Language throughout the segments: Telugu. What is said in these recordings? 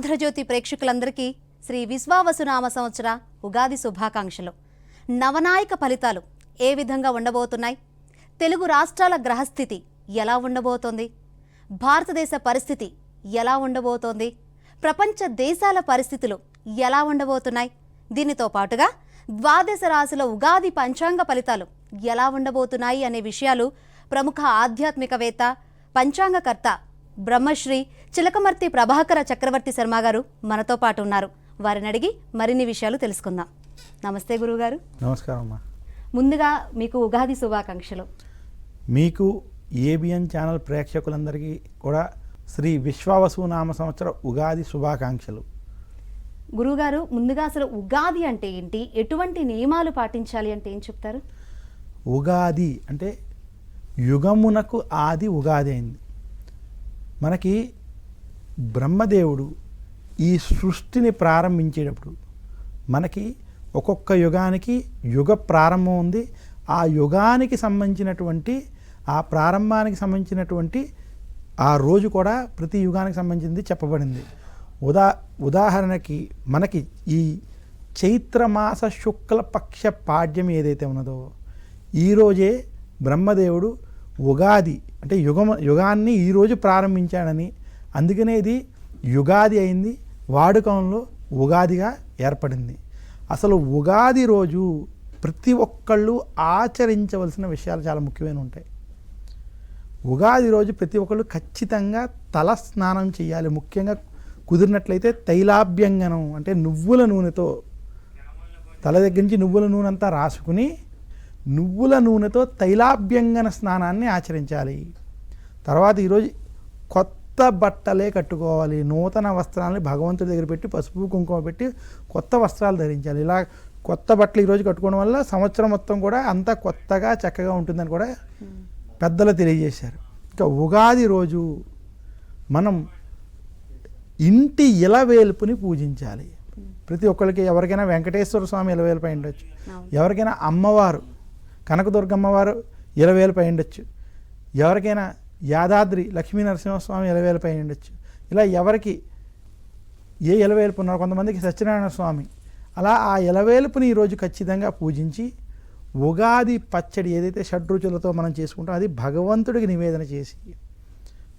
ఆంధ్రజ్యోతి ప్రేక్షకులందరికీ శ్రీ విశ్వావసునామ సంవత్సర ఉగాది శుభాకాంక్షలు. నవనాయక ఫలితాలు ఏ విధంగా ఉండబోతున్నాయి? తెలుగు రాష్ట్రాల గ్రహస్థితి ఎలా ఉండబోతోంది? భారతదేశ పరిస్థితి ఎలా ఉండబోతోంది? ప్రపంచ దేశాల పరిస్థితులు ఎలా ఉండబోతున్నాయి? దీనితో పాటుగా ద్వాదశ రాశుల ఉగాది పంచాంగ ఫలితాలు ఎలా ఉండబోతున్నాయి అనే విషయాలు ప్రముఖ ఆధ్యాత్మికవేత్త, పంచాంగకర్త బ్రహ్మశ్రీ చిలకమర్తి ప్రభాకర చక్రవర్తి శర్మ గారు మనతో పాటు ఉన్నారు. వారిని అడిగి మరిన్ని విషయాలు తెలుసుకుందాం. నమస్తే గురువుగారు. నమస్కారం అమ్మా. ముందుగా మీకు ఉగాది శుభాకాంక్షలు. మీకు ఏబిఎన్ ఛానల్ ప్రేక్షకులందరికీ కూడా శ్రీ విశ్వావసునామ సంవత్సర ఉగాది శుభాకాంక్షలు. గురువుగారు, ముందుగా అసలు ఉగాది అంటే ఏంటి, ఎటువంటి నియమాలు పాటించాలి అంటే ఏం చెప్తారు? ఉగాది అంటే యుగమునకు ఆది ఉగాది అయింది. మనకి బ్రహ్మదేవుడు ఈ సృష్టిని ప్రారంభించేటప్పుడు మనకి ఒక్కొక్క యుగానికి యుగ ప్రారంభం ఉంది. ఆ యుగానికి సంబంధించినటువంటి ఆ ప్రారంభానికి సంబంధించినటువంటి ఆ రోజు కూడా ప్రతి యుగానికి సంబంధించింది చెప్పబడింది. ఉదాహరణకి మనకి ఈ చైత్రమాస శుక్లపక్ష పాడ్యం ఏదైతే ఉన్నదో ఈరోజే బ్రహ్మదేవుడు ఉగాది అంటే యుగాన్ని ఈరోజు ప్రారంభించాడని, అందుకనే ఇది యుగాది అయింది, వాడుకంలో ఉగాదిగా ఏర్పడింది. అసలు ఉగాది రోజు ప్రతి ఒక్కళ్ళు ఆచరించవలసిన విషయాలు చాలా ముఖ్యమైన ఉంటాయి. ఉగాది రోజు ప్రతి ఒక్కళ్ళు ఖచ్చితంగా తల స్నానం చేయాలి. ముఖ్యంగా కుదిరినట్లయితే తైలాభ్యంగనం అంటే నువ్వుల నూనెతో తల దగ్గర నుంచి నువ్వుల నూనె అంతా రాసుకుని నువ్వుల నూనెతో తైలాభ్యంగన స్నానాన్ని ఆచరించాలి. తర్వాత ఈరోజు కొత్త బట్టలే కట్టుకోవాలి. నూతన వస్త్రాలని భగవంతుడి దగ్గర పెట్టి పసుపు కుంకుమ పెట్టి కొత్త వస్త్రాలు ధరించాలి. ఇలా కొత్త బట్టలు ఈరోజు కట్టుకోవడం వల్ల సంవత్సరం మొత్తం కూడా అంతా కొత్తగా చక్కగా ఉంటుందని కూడా పెద్దలు తెలియజేశారు. ఇంకా ఉగాది రోజు మనం ఇంటి ఇలవేల్పుని పూజించాలి. ప్రతి ఒక్కరికి ఎవరికైనా వెంకటేశ్వర స్వామి ఇలవేల్పై ఉండొచ్చు, ఎవరికైనా అమ్మవారు కనకదుర్గమ్మవారు ఇలవేల్పై ఉండొచ్చు, ఎవరికైనా యాదాద్రి లక్ష్మీ నరసింహస్వామి ఇలవేల్పై ఉండొచ్చు. ఇలా ఎవరికి ఏ ఇలవేల్పు ఉన్నారో, కొంతమందికి సత్యనారాయణ స్వామి, అలా ఆ ఇలవేల్పుని ఈరోజు ఖచ్చితంగా పూజించి ఉగాది పచ్చడి ఏదైతే షడ్రుచులతో మనం చేసుకుంటాం అది భగవంతుడికి నివేదన చేసి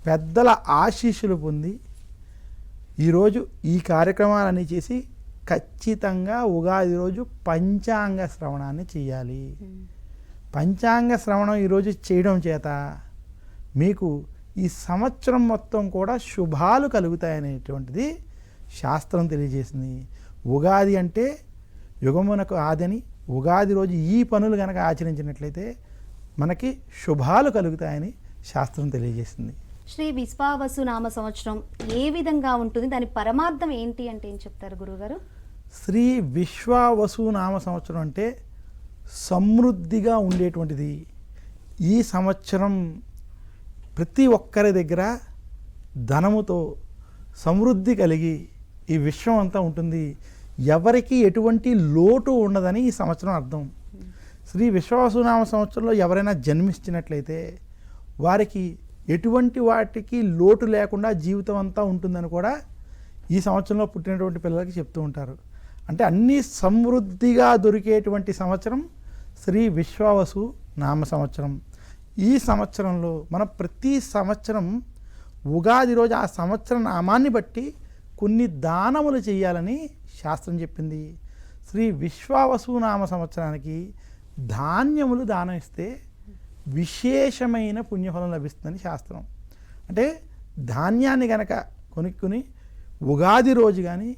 పెద్దల ఆశీస్సులు పొంది ఈరోజు ఈ కార్యక్రమాలన్నీ చేసి ఖచ్చితంగా ఉగాది రోజు పంచాంగ శ్రవణాన్ని చేయాలి. పంచాంగ శ్రవణం ఈరోజు చేయడం చేత మీకు ఈ సంవత్సరం మొత్తం కూడా శుభాలు కలుగుతాయనేటువంటిది శాస్త్రం తెలియజేసింది. ఉగాది అంటే యుగమునకు ఆదని, ఉగాది రోజు ఈ పనులు కనుక ఆచరించినట్లయితే మనకి శుభాలు కలుగుతాయని శాస్త్రం తెలియజేసింది. శ్రీ విశ్వావసునామ సంవత్సరం ఏ విధంగా ఉంటుంది, దాని పరమార్థం ఏంటి అంటే ఏం చెప్తారు గురువుగారు? శ్రీ విశ్వావసునామ సంవత్సరం అంటే సమృద్ధిగా ఉండేటువంటిది. ఈ సంవత్సరం ప్రతి ఒక్కరి దగ్గర ధనముతో సమృద్ధి కలిగి ఈ విశ్వం అంతా ఉంటుంది. ఎవరికి ఎటువంటి లోటు ఉండదని ఈ సంవత్సరం అర్థం. శ్రీ విశ్వావసునామ సంవత్సరంలో ఎవరైనా జన్మించినట్లయితే వారికి ఎటువంటి వాటికి లోటు లేకుండా జీవితం అంతా ఉంటుందని కూడా ఈ సంవత్సరంలో పుట్టినటువంటి పిల్లలకి చెప్తూ ఉంటారు. అంటే అన్నీ సమృద్ధిగా దొరికేటువంటి సంవత్సరం శ్రీ విశ్వావసు నామ సంవత్సరం. ఈ సంవత్సరంలో మనం ప్రతి సంవత్సరం ఉగాది రోజు ఆ సంవత్సర నామాన్ని బట్టి కొన్ని దానములు చేయాలని శాస్త్రం చెప్పింది. శ్రీ విశ్వావసు నామ సంవత్సరానికి ధాన్యములు దానం ఇస్తే విశేషమైన పుణ్యఫలం లభిస్తుందని శాస్త్రం. అంటే ధాన్యాన్ని కనుక కొనుక్కుని ఉగాది రోజు కానీ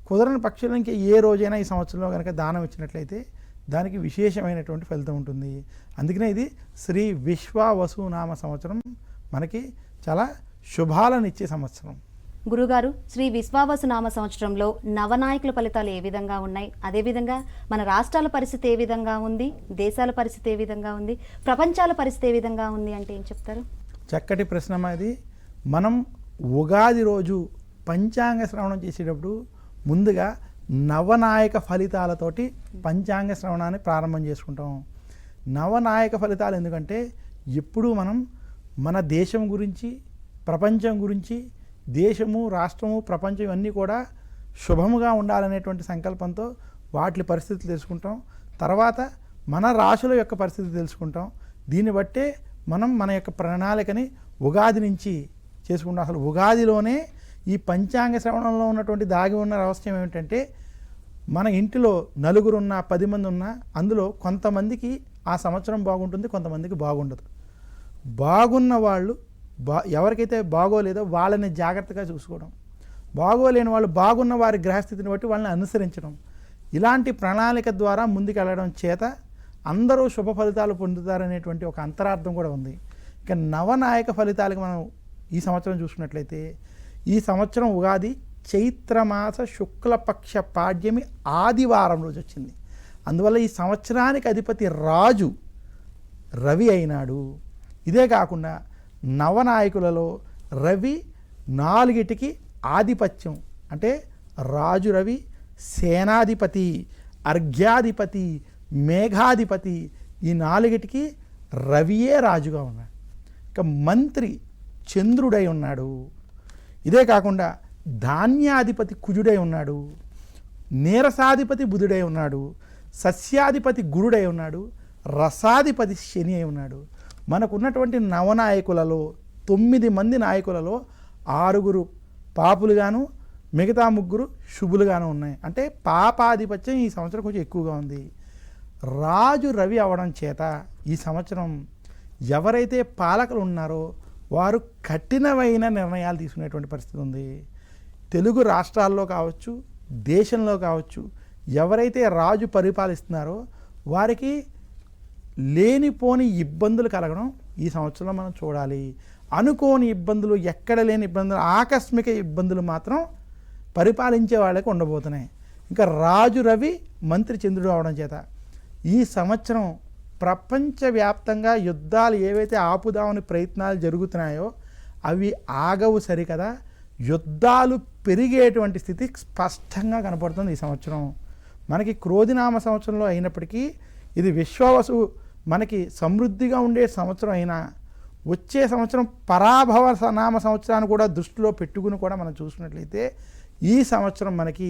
కుదరని పక్షులు ఇంకా ఏ రోజైనా ఈ సంవత్సరంలో కనుక దానం ఇచ్చినట్లయితే దానికి విశేషమైనటువంటి ఫలితం ఉంటుంది. అందుకనే ఇది శ్రీ విశ్వావసునామ సంవత్సరం మనకి చాలా శుభాలను ఇచ్చే సంవత్సరం. గురుగారు, శ్రీ విశ్వావసునామ సంవత్సరంలో నవనాయకుల ఫలితాలు ఏ విధంగా ఉన్నాయి, అదేవిధంగా మన రాష్ట్రాల పరిస్థితి ఏ విధంగా ఉంది, దేశాల పరిస్థితి ఏ విధంగా ఉంది, ప్రపంచాల పరిస్థితి ఏ విధంగా ఉంది అంటే ఏం చెప్తారు? చక్కటి ప్రశ్న మాది. మనం ఉగాది రోజు పంచాంగ శ్రవణం చేసేటప్పుడు ముందుగా నవనాయక ఫలితాలతోటి పంచాంగ శ్రవణాన్ని ప్రారంభం చేసుకుంటాం. నవనాయక ఫలితాలు ఎందుకంటే ఎప్పుడూ మనం మన దేశం గురించి, ప్రపంచం గురించి దేశము, రాష్ట్రము, ప్రపంచం ఇవన్నీ కూడా శుభముగా ఉండాలనేటువంటి సంకల్పంతో వాటి పరిస్థితులు తెలుసుకుంటాం. తర్వాత మన రాశుల యొక్క పరిస్థితి తెలుసుకుంటాం. దీన్ని బట్టే మనం మన యొక్క ప్రణాళికని ఉగాది నుంచి చేసుకుంటాం. అసలు ఉగాదిలోనే ఈ పంచాంగ శ్రవణంలో ఉన్నటువంటి దాగి ఉన్న రహస్యం ఏమిటంటే, మన ఇంటిలో నలుగురున్నా 10 మంది ఉన్నా అందులో కొంతమందికి ఆ సంవత్సరం బాగుంటుంది, కొంతమందికి బాగుండదు. బాగున్న వాళ్ళు ఎవరికైతే బాగోలేదో వాళ్ళని జాగ్రత్తగా చూసుకోవడం, బాగోలేని వాళ్ళు బాగున్న వారి గ్రహస్థితిని బట్టి వాళ్ళని అనుసరించడం, ఇలాంటి ప్రణాళిక ద్వారా ముందుకెళ్ళడం చేత అందరూ శుభ ఫలితాలు పొందుతారనేటువంటి ఒక అంతరార్థం కూడా ఉంది. ఇక నవనాయక ఫలితాలకు మనం ఈ సంవత్సరం చూసుకున్నట్లయితే, ఈ సంవత్సరం ఉగాది చైత్రమాస శుక్లపక్ష పాడ్యమి ఆదివారం రోజు వచ్చింది. అందువల్ల ఈ సంవత్సరానికి అధిపతి రాజు రవి అయినాడు. ఇదే కాకుండా నవనాయకులలో రవి 4టికి ఆధిపత్యం, అంటే రాజు రవి, సేనాధిపతి, అర్ఘ్యాధిపతి, మేఘాధిపతి, ఈ 4టికి రవియే రాజుగా ఉన్నాడు. ఇక మంత్రి చంద్రుడై ఉన్నాడు. ఇదే కాకుండా ధాన్యాధిపతి కుజుడై ఉన్నాడు, నీరసాధిపతి బుధుడై ఉన్నాడు, సస్యాధిపతి గురుడై ఉన్నాడు, రసాధిపతి శని అయి ఉన్నాడు. మనకున్నటువంటి నవనాయకులలో 9 మంది నాయకులలో 6 పాపులుగాను మిగతా 3 శుభులుగాను ఉన్నాయి. అంటే పాపాధిపత్యం ఈ సంవత్సరం కొంచెం ఎక్కువగా ఉంది. రాజు రవి అవడం చేత ఈ సంవత్సరం ఎవరైతే పాలకులు ఉన్నారో వారు కఠినమైన నిర్ణయాలు తీసుకునేటువంటి పరిస్థితి ఉంది. తెలుగు రాష్ట్రాల్లో కావచ్చు, దేశంలో కావచ్చు, ఎవరైతే రాజు పరిపాలిస్తున్నారో వారికి లేనిపోని ఇబ్బందులు కలగడం ఈ సంవత్సరంలో మనం చూడాలి. అనుకోని ఇబ్బందులు, ఎక్కడ లేని ఇబ్బందులు, ఆకస్మిక ఇబ్బందులు మాత్రం పరిపాలించే వాళ్ళకి ఉండబోతున్నాయి. ఇంకా రాజు రవి మంత్రి చంద్రుడు అవడం చేత ఈ సంవత్సరం ప్రపంచవ్యాప్తంగా యుద్ధాలు ఏవైతే ఆపుదామని ప్రయత్నాలు జరుగుతున్నాయో అవి ఆగవు సరికదా, యుద్ధాలు పెరిగేటువంటి స్థితి స్పష్టంగా కనపడుతుంది ఈ సంవత్సరం. మనకి క్రోధినామ సంవత్సరంలో అయినప్పటికీ ఇది విశ్వావసు మనకి సమృద్ధిగా ఉండే సంవత్సరం అయినా వచ్చే సంవత్సరం పరాభవ నామ సంవత్సరాన్ని కూడా దృష్టిలో పెట్టుకుని కూడా మనం చూసినట్లయితే ఈ సంవత్సరం మనకి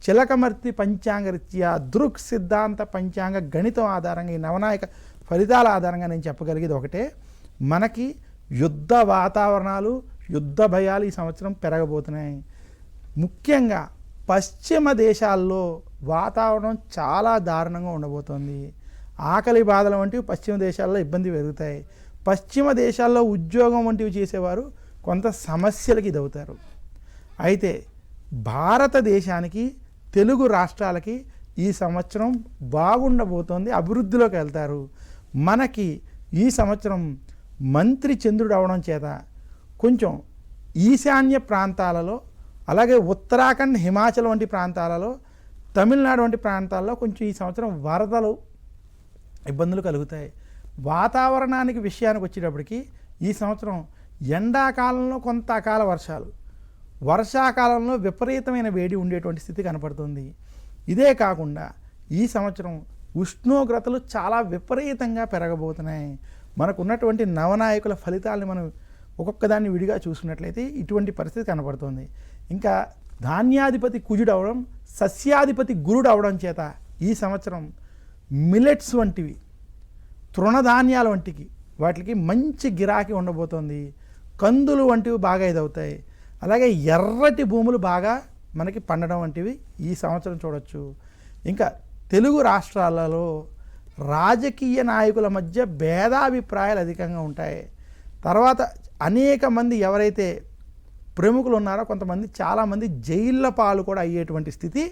చిలకమర్తి పంచాంగరీత్యా దృక్ సిద్ధాంత పంచాంగ గణితం ఆధారంగా ఈ నవనాయక ఫలితాల ఆధారంగా నేను చెప్పగలిగేది ఒకటే, మనకి యుద్ధ వాతావరణాలు, యుద్ధ భయాలు ఈ సంవత్సరం పెరగబోతున్నాయి. ముఖ్యంగా పశ్చిమ దేశాల్లో వాతావరణం చాలా దారుణంగా ఉండబోతోంది. ఆకలి బాధలు వంటివి పశ్చిమ దేశాల్లో ఇబ్బంది పెరుగుతాయి. పశ్చిమ దేశాల్లో ఉద్యోగం వంటివి చేసేవారు కొంత సమస్యలకి ఇదవుతారు. అయితే భారతదేశానికి, తెలుగు రాష్ట్రాలకి ఈ సంవత్సరం బాగుండబోతోంది, అభివృద్ధిలోకి వెళ్తారు. మనకి ఈ సంవత్సరం మంత్రి చంద్రుడు అవడం చేత కొంచెం ఈశాన్య ప్రాంతాలలో, అలాగే ఉత్తరాఖండ్, హిమాచల్ వంటి ప్రాంతాలలో, తమిళనాడు వంటి ప్రాంతాల్లో కొంచెం ఈ సంవత్సరం వరదలు ఇబ్బందులు కలుగుతాయి. వాతావరణానికి విషయానికి వచ్చేటప్పటికి ఈ సంవత్సరం ఎండాకాలంలో కొంత అకాల వర్షాలు, వర్షాకాలంలో విపరీతమైన వేడి ఉండేటువంటి స్థితి కనపడుతుంది. ఇదే కాకుండా ఈ సంవత్సరం ఉష్ణోగ్రతలు చాలా విపరీతంగా పెరగబోతున్నాయి. మనకు ఉన్నటువంటి నవనాయకుల ఫలితాలను మనం ఒక్కొక్కదాన్ని విడిగా చూసుకున్నట్లయితే ఇటువంటి పరిస్థితి కనపడుతుంది. ఇంకా ధాన్యాధిపతి కుజుడు అవడం, సస్యాధిపతి గురుడు అవడం చేత ఈ సంవత్సరం మిల్లెట్స్ వంటివి, తృణధాన్యాల వంటికి వాటికి మంచి గిరాకీ ఉండబోతోంది. కందులు వంటివి బాగా ఇదవుతాయి. అలాగే ఎర్రటి భూములు బాగా మనకి పండడం వంటివి ఈ సంవత్సరం చూడొచ్చు. ఇంకా తెలుగు రాష్ట్రాలలో రాజకీయ నాయకుల మధ్య భేదాభిప్రాయాలు అధికంగా ఉంటాయి. తర్వాత అనేక మంది ఎవరైతే ప్రముఖులు ఉన్నారో కొంతమంది, చాలామంది జైళ్ళ పాలు కూడా అయ్యేటువంటి స్థితి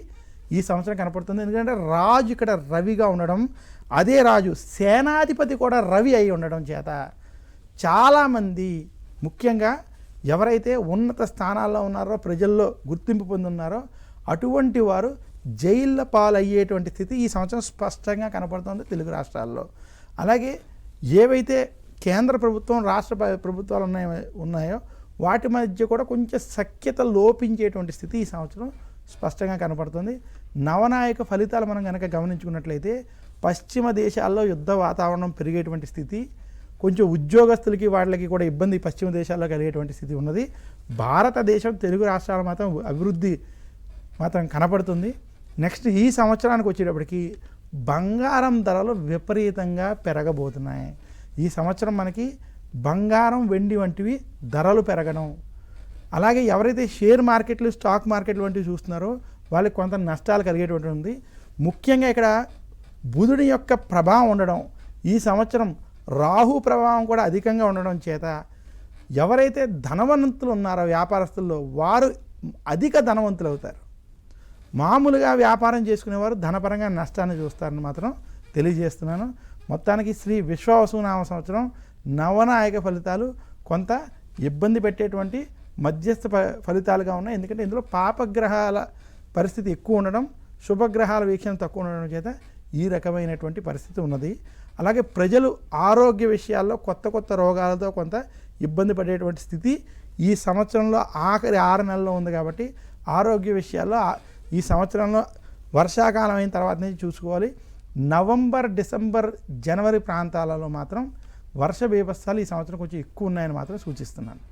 ఈ సంవత్సరం కనపడుతుంది. ఎందుకంటే రాజు ఇక్కడ రవిగా ఉండడం, అదే రాజు సేనాధిపతి కూడా రవి అయి ఉండడం చేత చాలామంది, ముఖ్యంగా ఎవరైతే ఉన్నత స్థానాల్లో ఉన్నారో, ప్రజల్లో గుర్తింపు పొందున్నారో అటువంటి వారు జైళ్ళ పాలయ్యేటువంటి స్థితి ఈ సంవత్సరం స్పష్టంగా కనపడుతుంది తెలుగు రాష్ట్రాల్లో. అలాగే ఏవైతే కేంద్ర ప్రభుత్వం, రాష్ట్ర ప్రభుత్వాలు ఉన్నాయో వాటి మధ్య కూడా కొంచెం సఖ్యత లోపించేటువంటి స్థితి ఈ సంవత్సరం స్పష్టంగా కనపడుతుంది. నవనాయక ఫలితాలు మనం కనుక గమనించుకున్నట్లయితే పశ్చిమ దేశాల్లో యుద్ధ వాతావరణం పెరిగేటువంటి స్థితి, కొంచెం ఉద్యోగస్తులకి వాళ్ళకి కూడా ఇబ్బంది పశ్చిమ దేశాల్లో కలిగేటువంటి స్థితి ఉన్నది. భారతదేశం తెలుగు రాష్ట్రాలు మాత్రం అభివృద్ధి మాత్రం కనపడుతుంది. నెక్స్ట్ ఈ సంవత్సరానికి వచ్చేటప్పటికి బంగారం ధరలు విపరీతంగా పెరగబోతున్నాయి. ఈ సంవత్సరం మనకి బంగారం వెండి వంటివి ధరలు పెరగడం, అలాగే ఎవరైతే షేర్ మార్కెట్లు స్టాక్ మార్కెట్లు వంటివి చూస్తున్నారో వాళ్ళకి కొంత నష్టాలు కలిగేటువంటి ఉంది. ముఖ్యంగా ఇక్కడ బుధుడి యొక్క ప్రభావం ఉండడం, ఈ సంవత్సరం రాహు ప్రభావం కూడా అధికంగా ఉండడం చేత ఎవరైతే ధనవంతులు ఉన్నారో వ్యాపారస్తుల్లో వారు అధిక ధనవంతులు అవుతారు. మామూలుగా వ్యాపారం చేసుకునేవారు ధనపరంగా నష్టాన్ని చూస్తారని మాత్రం తెలియజేస్తున్నాను. మొత్తానికి శ్రీ విశ్వావసునామ సంవత్సరం నవనాయక ఫలితాలు కొంత ఇబ్బంది పెట్టేటువంటి మధ్యస్థ ఫలితాలుగా ఉన్నాయి. ఎందుకంటే ఇందులో పాపగ్రహాల పరిస్థితి ఎక్కువ ఉండడం, శుభగ్రహాల వీక్షణ తక్కువ ఉండడం చేత ఈ రకమైనటువంటి పరిస్థితి ఉన్నది. అలాగే ప్రజలు ఆరోగ్య విషయాల్లో కొత్త కొత్త రోగాలతో కొంత ఇబ్బంది పడేటువంటి స్థితి ఈ సంవత్సరంలో ఆఖరి 6 నెలల్లో ఉంది. కాబట్టి ఆరోగ్య విషయాల్లో ఈ సంవత్సరంలో వర్షాకాలం అయిన తర్వాత నుంచి చూసుకోవాలి. నవంబర్, డిసెంబర్, జనవరి ప్రాంతాలలో మాత్రం వర్ష బీభత్సాలు ఈ సంవత్సరం కొంచెం ఎక్కువ ఉన్నాయని మాత్రం సూచిస్తున్నాను.